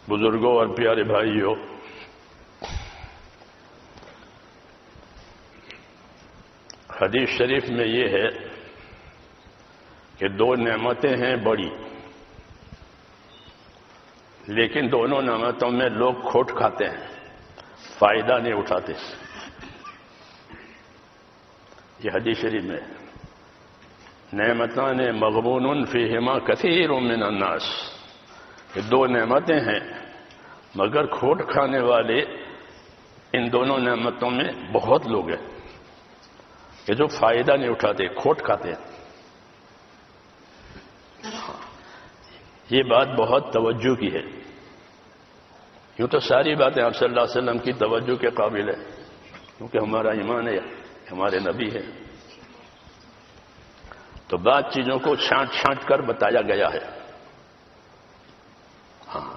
بزرگوں اور پیارے بھائیوں، حدیث شریف میں یہ ہے کہ دو نعمتیں ہیں بڑی، لیکن دونوں نعمتوں میں لوگ کھوٹ کھاتے ہیں، فائدہ نہیں اٹھاتے۔ یہ حدیث شریف میں نعمتان مغبون فیہما کثیر من الناس، یہ دو نعمتیں ہیں مگر کھوٹ کھانے والے ان دونوں نعمتوں میں بہت لوگ ہیں کہ جو فائدہ نہیں اٹھاتے، کھوٹ کھاتے ہیں۔ یہ بات بہت توجہ کی ہے، یوں تو ساری باتیں آپ صلی اللہ علیہ وسلم کی توجہ کے قابل ہے، کیونکہ ہمارا ایمان ہے، ہمارے نبی ہے، تو بعض چیزوں کو چھانٹ چھانٹ کر بتایا گیا ہے۔ ہاں،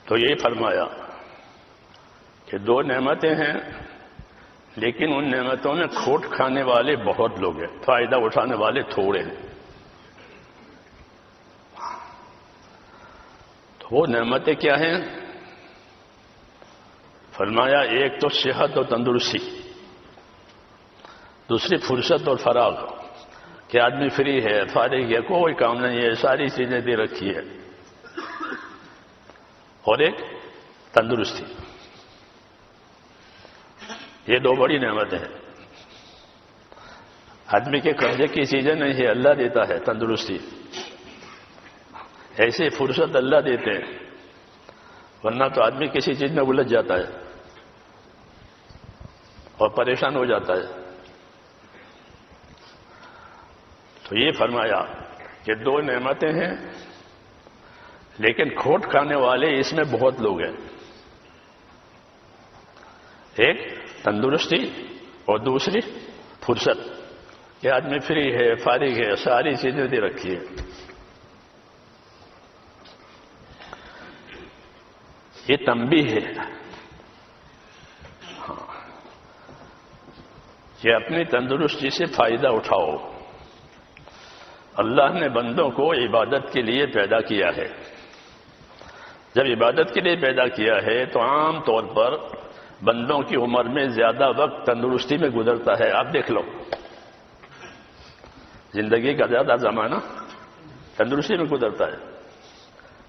تو یہ فرمایا کہ دو نعمتیں ہیں لیکن ان نعمتوں میں کھوٹ کھانے والے بہت لوگ ہیں، فائدہ اٹھانے والے تھوڑے ہیں۔ تو وہ نعمتیں کیا ہیں؟ فرمایا ایک تو صحت اور تندرستی، دوسری فرصت اور فراغ، کہ آدمی فری ہے، فارغ ہے، کوئی کام نہیں ہے، ساری چیزیں دے رکھی ہے، اور ایک تندرستی۔ یہ دو بڑی نعمتیں ہیں، آدمی کے قبضے کی چیزیں نہیں ہے، اللہ دیتا ہے تندرستی، ایسے فرصت اللہ دیتے ہیں، ورنہ تو آدمی کسی چیز میں الجھ جاتا ہے اور پریشان ہو جاتا ہے۔ تو یہ فرمایا کہ دو نعمتیں ہیں لیکن کھوٹ کھانے والے اس میں بہت لوگ ہیں، ایک تندرستی اور دوسری فرصت، کہ آدمی فری ہے، فارغ ہے، ساری چیزیں دے رکھی ہے۔ یہ تنبیہ ہے کہ اپنی تندرستی سے فائدہ اٹھاؤ۔ اللہ نے بندوں کو عبادت کے لیے پیدا کیا ہے، جب عبادت کے لیے پیدا کیا ہے تو عام طور پر بندوں کی عمر میں زیادہ وقت تندرستی میں گزرتا ہے۔ آپ دیکھ لو، زندگی کا زیادہ زمانہ تندرستی میں گزرتا ہے،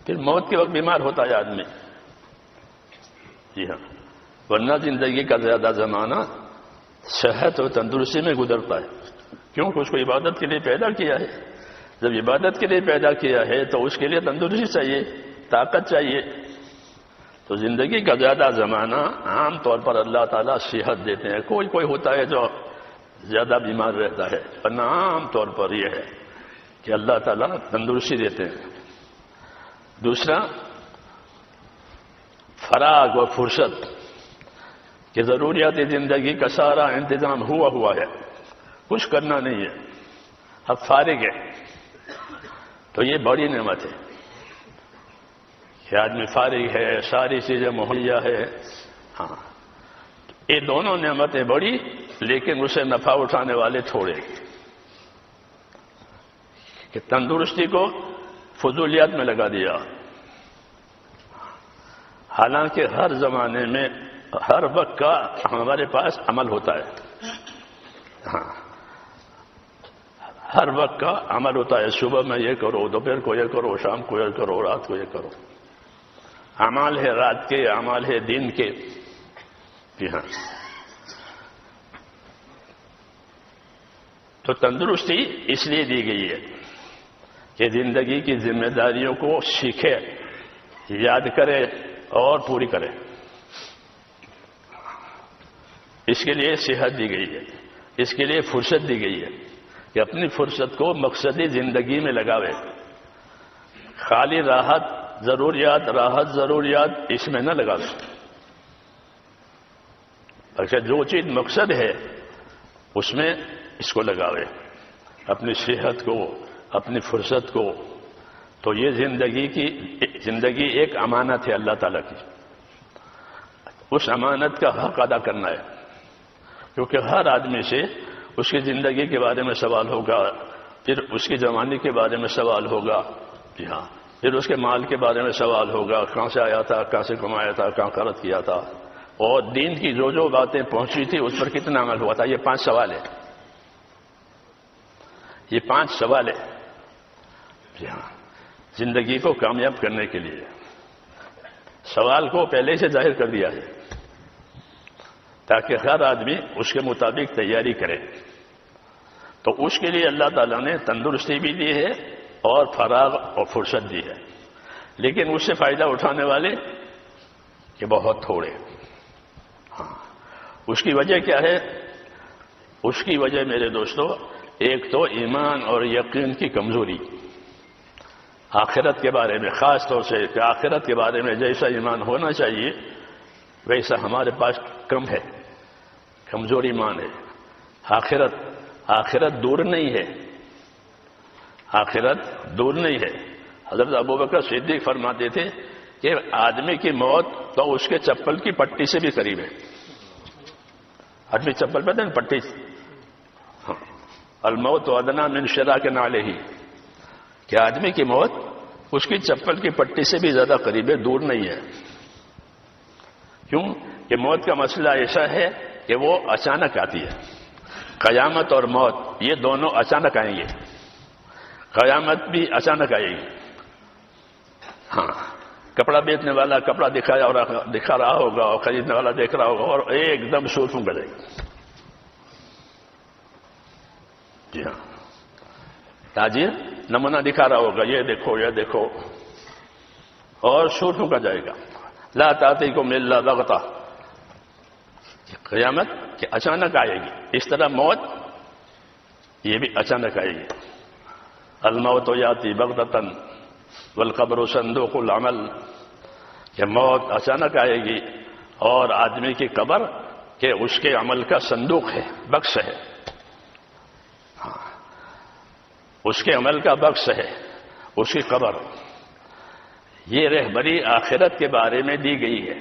پھر موت کے وقت بیمار ہوتا ہے آدمی، جی ہاں، ورنہ زندگی کا زیادہ زمانہ صحت اور تندرستی میں گزرتا ہے، کیونکہ اس کو عبادت کے لیے پیدا کیا ہے۔ جب عبادت کے لیے پیدا کیا ہے تو اس کے لیے تندرستی چاہیے، طاقت چاہیے، تو زندگی کا زیادہ زمانہ عام طور پر اللہ تعالیٰ صحت دیتے ہیں۔ کوئی کوئی ہوتا ہے جو زیادہ بیمار رہتا ہے، ورنہ عام طور پر یہ ہے کہ اللہ تعالیٰ تندرستی دیتے ہیں۔ دوسرا فراغ و فرصت، کہ ضروریات زندگی کا سارا انتظام ہوا ہے، کچھ کرنا نہیں ہے، اب فارغ ہے، تو یہ بڑی نعمت ہے کہ آدمی فارغ ہے، ساری چیزیں مہیا ہے۔ ہاں، یہ دونوں نعمتیں بڑی لیکن اسے نفع اٹھانے والے تھوڑے، کہ تندرستی کو فضولیات میں لگا دیا، حالانکہ ہر زمانے میں ہر وقت کا ہمارے پاس عمل ہوتا ہے۔ ہاں، ہر وقت کا عمل ہوتا ہے، صبح میں یہ کرو، دوپہر کو یہ کرو، شام کو یہ کرو، رات کو یہ کرو، اعمال ہے رات کے، اعمال ہے دن کے، جی ہاں۔ تو تندرستی اس لیے دی گئی ہے کہ زندگی کی ذمہ داریوں کو سیکھے، یاد کرے اور پوری کرے، اس کے لیے صحت دی گئی ہے، اس کے لیے فرصت دی گئی ہے کہ اپنی فرصت کو مقصدی زندگی میں لگاوے، خالی راحت ضروریات اس میں نہ لگاوے، اچھا جو چیز مقصد ہے اس میں اس کو لگاوے، اپنی صحت کو، اپنی فرصت کو۔ تو یہ زندگی ایک امانت ہے اللہ تعالیٰ کی، اس امانت کا حق ادا کرنا ہے، کیونکہ ہر آدمی سے اس کی زندگی کے بارے میں سوال ہوگا، پھر اس کی جوانی کے بارے میں سوال ہوگا، جی ہاں، پھر اس کے مال کے بارے میں سوال ہوگا، کہاں سے آیا تھا، کہاں سے کمایا تھا، کہاں خرچ کیا تھا، اور دین کی جو باتیں پہنچی تھی اس پر کتنا عمل ہوا تھا۔ یہ 5 سوال ہے، یہ 5 سوال ہے جی ہاں، زندگی کو کامیاب کرنے کے لیے سوال کو پہلے سے ظاہر کر دیا ہے تاکہ ہر آدمی اس کے مطابق تیاری کرے۔ تو اس کے لیے اللہ تعالیٰ نے تندرستی بھی دی ہے اور فراغ اور فرصت دی ہے، لیکن اس سے فائدہ اٹھانے والے کہ بہت تھوڑے۔ ہاں، اس کی وجہ کیا ہے؟ اس کی وجہ میرے دوستو، ایک تو ایمان اور یقین کی کمزوری، آخرت کے بارے میں خاص طور سے، کہ آخرت کے بارے میں جیسا ایمان ہونا چاہیے ویسا ہمارے پاس کم ہے، کمزور ایمان ہے۔ آخرت دور نہیں ہے، آخرت دور نہیں ہے۔ حضرت ابوبکر صدیق فرماتے تھے کہ آدمی کی موت تو اس کے چپل کی پٹی سے بھی قریب ہے۔ آدمی چپل پہنتے ہیں پٹی، ہاں، الموت ادنیٰ من شراک نعلہ، کہ آدمی کی موت اس کی چپل کی پٹی سے بھی زیادہ قریب ہے، دور نہیں ہے۔ کیوں کہ موت کا مسئلہ ایسا ہے کہ وہ اچانک آتی ہے۔ قیامت اور موت یہ دونوں اچانک آئیں گے، قیامت بھی اچانک آئے گی۔ ہاں، کپڑا بیچنے والا کپڑا دکھا رہا ہوگا اور خریدنے والا دیکھ رہا ہوگا اور ایک دم سور پھونک جائے گی۔ جی ہاں، تاجر نمونہ دکھا رہا ہوگا، یہ دیکھو یہ دیکھو، اور سور پھونکا جائے گا۔ لا تأتیکم الا بغتہ، قیامت کہ اچانک آئے گی، اس طرح موت یہ بھی اچانک آئے گی۔ الموت یاتی بغتۃ والقبر صندوق العمل، کہ موت اچانک آئے گی اور آدمی کی قبر کہ اس کے عمل کا صندوق ہے، بکس ہے، اس کے عمل کا بکس ہے اس کی قبر۔ یہ رہبری آخرت کے بارے میں دی گئی ہے،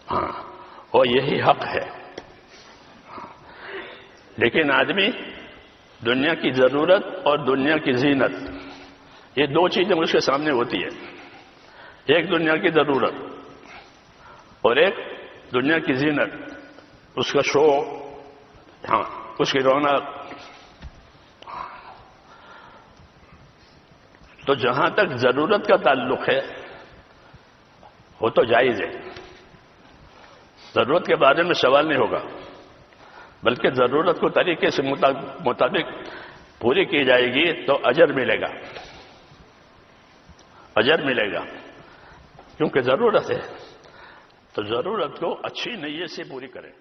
ہاں، اور یہی حق ہے۔ لیکن آدمی دنیا کی ضرورت اور دنیا کی زینت، یہ دو چیزیں اس کے سامنے ہوتی ہے، ایک دنیا کی ضرورت اور ایک دنیا کی زینت، اس کا شو، ہاں، اس کی رونق۔ تو جہاں تک ضرورت کا تعلق ہے وہ تو جائز ہے، ضرورت کے بارے میں سوال نہیں ہوگا، بلکہ ضرورت کو طریقے سے مطابق پوری کی جائے گی تو اجر ملے گا، اجر ملے گا، کیونکہ ضرورت ہے۔ تو ضرورت کو اچھی نیت سے پوری کریں۔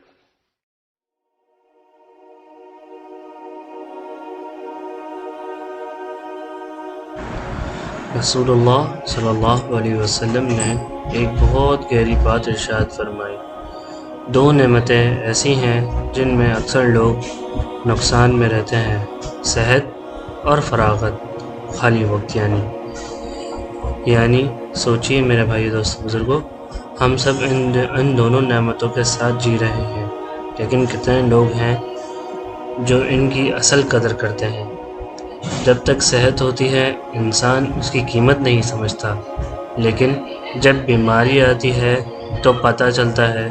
رسول اللہ صلی اللہ علیہ وسلم نے ایک بہت گہری بات ارشاد فرمائی، 2 نعمتیں ایسی ہیں جن میں اکثر لوگ نقصان میں رہتے ہیں، صحت اور فراغت، خالی وقت۔ یعنی سوچئے میرے بھائی دوست بزرگوں، ہم سب ان دونوں نعمتوں کے ساتھ جی رہے ہیں، لیکن کتنے لوگ ہیں جو ان کی اصل قدر کرتے ہیں؟ جب تک صحت ہوتی ہے انسان اس کی قیمت نہیں سمجھتا، لیکن جب بیماری آتی ہے تو پتہ چلتا ہے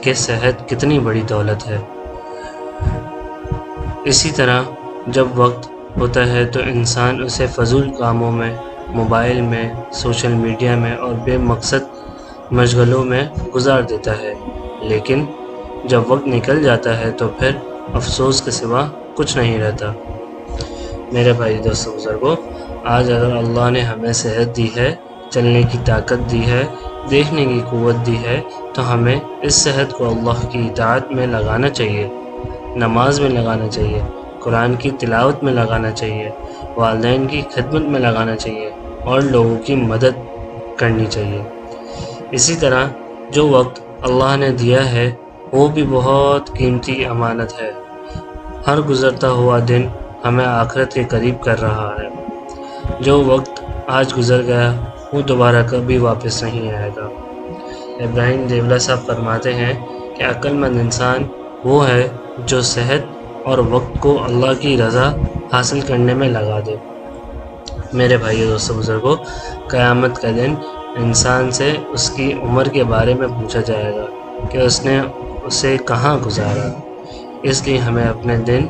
کہ صحت کتنی بڑی دولت ہے۔ اسی طرح جب وقت ہوتا ہے تو انسان اسے فضول کاموں میں، موبائل میں، سوشل میڈیا میں اور بے مقصد مشغلوں میں گزار دیتا ہے، لیکن جب وقت نکل جاتا ہے تو پھر افسوس کے سوا کچھ نہیں رہتا۔ میرے بھائی دوستو بزرگوں، آج اگر اللہ نے ہمیں صحت دی ہے، چلنے کی طاقت دی ہے، دیکھنے کی قوت دی ہے، تو ہمیں اس صحت کو اللہ کی اطاعت میں لگانا چاہیے، نماز میں لگانا چاہیے، قرآن کی تلاوت میں لگانا چاہیے، والدین کی خدمت میں لگانا چاہیے اور لوگوں کی مدد کرنی چاہیے۔ اسی طرح جو وقت اللہ نے دیا ہے وہ بھی بہت قیمتی امانت ہے۔ ہر گزرتا ہوا دن ہمیں آخرت کے قریب کر رہا ہے۔ جو وقت آج گزر گیا وہ دوبارہ کبھی واپس نہیں آئے گا۔ ابراہیم دیولا صاحب فرماتے ہیں کہ عقل مند انسان وہ ہے جو صحت اور وقت کو اللہ کی رضا حاصل کرنے میں لگا دے۔ میرے بھائیو دوستو بزرگوں، قیامت کا دن انسان سے اس کی عمر کے بارے میں پوچھا جائے گا کہ اس نے اسے کہاں گزارا۔ اس لیے ہمیں اپنے دن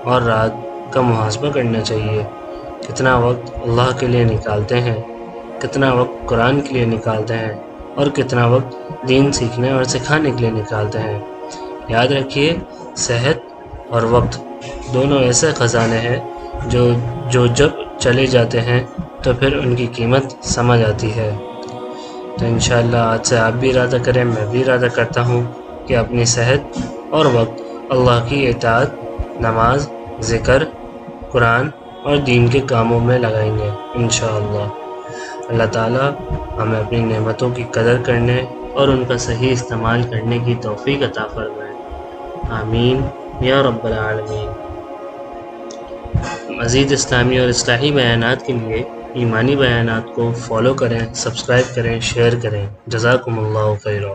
اور رات کا محاسبہ کرنا چاہیے۔ کتنا وقت اللہ کے لیے نکالتے ہیں، کتنا وقت قرآن کے لیے نکالتے ہیں، اور کتنا وقت دین سیکھنے اور سکھانے کے لیے نکالتے ہیں۔ یاد رکھیے، صحت اور وقت دونوں ایسے خزانے ہیں جو جب چلے جاتے ہیں تو پھر ان کی قیمت سمجھ آتی ہے۔ تو انشاءاللہ آج سے آپ بھی ارادہ کریں، میں بھی ارادہ کرتا ہوں کہ اپنی صحت اور وقت اللہ کی اطاعت، نماز، ذکر، قرآن اور دین کے کاموں میں لگائیں گے انشاءاللہ۔ اللہ تعالیٰ ہمیں اپنی نعمتوں کی قدر کرنے اور ان کا صحیح استعمال کرنے کی توفیق عطا فرمائے، آمین یا رب العالمین۔ مزید اسلامی اور اصلاحی بیانات کے لیے ایمانی بیانات کو فالو کریں، سبسکرائب کریں، شیئر کریں۔ جزاکم اللہ خیرا۔